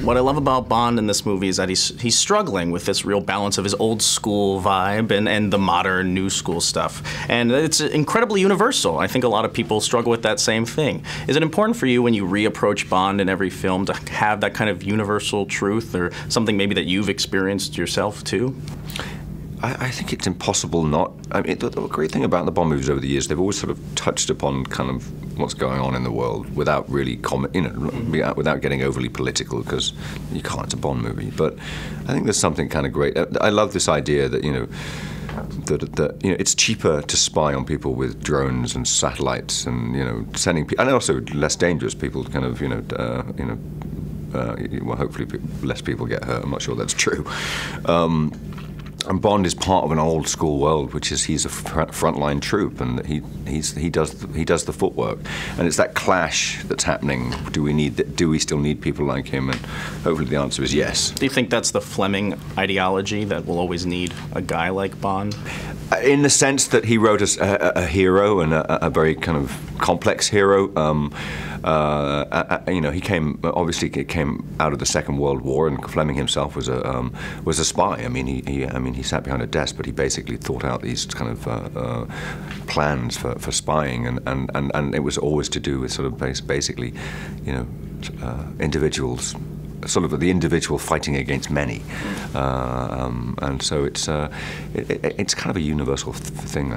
What I love about Bond in this movie is that he's struggling with this real balance of his old school vibe and the modern new school stuff. And it's incredibly universal. I think a lot of people struggle with that same thing. Is it important for you when you reapproach Bond in every film to have that kind of universal truth or something maybe that you've experienced yourself too? I think it's impossible not. I mean, the great thing about the Bond movies over the years, they've always sort of touched upon kind of what's going on in the world without really without getting overly political, because you can't. It's a Bond movie. But I think there's something kind of great. I love this idea that that it's cheaper to spy on people with drones and satellites, and sending people, and also less dangerous people. Kind of well, hopefully less people get hurt. I'm not sure that's true. And Bond is part of an old school world, which is he's a frontline troop, and he does the footwork, and it's that clash that's happening. Do we still need people like him? And hopefully the answer is yes. Do you think that's the Fleming ideology, that we'll always need a guy like Bond? In the sense that he wrote a hero, and a very kind of complex hero. He came out of the Second World War, and Fleming himself was a spy. I mean, he sat behind a desk, but he basically thought out these kind of plans for spying, and it was always to do with sort of basically, individuals. Sort of the individual fighting against many, and so it's kind of a universal feeling,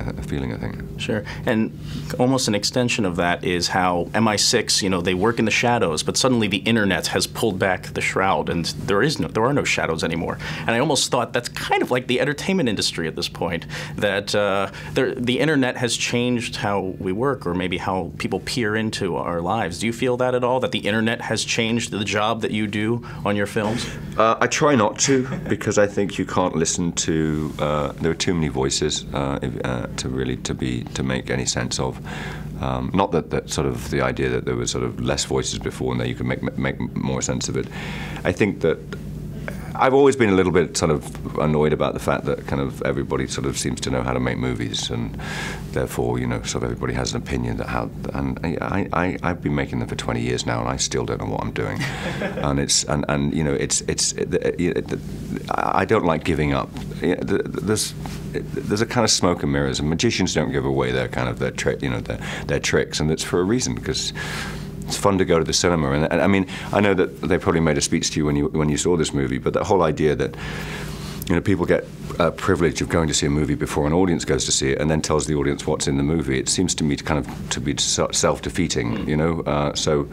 I think. Sure, and almost an extension of that is how MI6, they work in the shadows, but suddenly the internet has pulled back the shroud, and there are no shadows anymore. And I almost thought that's kind of like the entertainment industry at this point, that the internet has changed how we work, or maybe how people peer into our lives. Do you feel that at all? That the internet has changed the job that you do on your films? I try not to, because I think you can't listen to. There are too many voices to make any sense of. Not that sort of the idea that there was sort of less voices before and that you could make more sense of it. I think that I've always been a little bit sort of annoyed about the fact that kind of everybody sort of seems to know how to make movies, and therefore, sort of everybody has an opinion that how. And I've been making them for 20 years now, and I still don't know what I'm doing. I don't like giving up. There's a kind of smoke and mirrors, and magicians don't give away their kind of their tricks, and it's for a reason, because it's fun to go to the cinema, and I mean, I know that they probably made a speech to you when you saw this movie, but that whole idea that people get a privilege of going to see a movie before an audience goes to see it, and then tells the audience what's in the movie. It seems to me to be self-defeating, So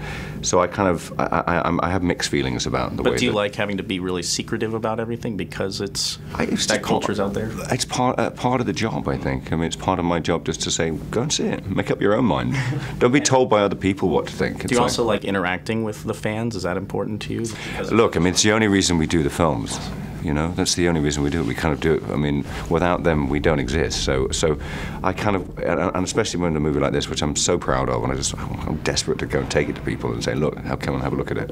I have mixed feelings about the way. But do you like having to be really secretive about everything because that culture's out there? It's part of the job, I think. I mean, it's part of my job just to say, go and see it, make up your own mind. Don't be told by other people what to think. Do you also like interacting with the fans? Is that important to you? Look, I mean, it's the only reason we do the films. That's the only reason we do it. We kind of do it. I mean, without them, we don't exist. So I kind of, and especially when a movie like this, which I'm so proud of, and I'm desperate to go and take it to people and say, look, come and have a look at it.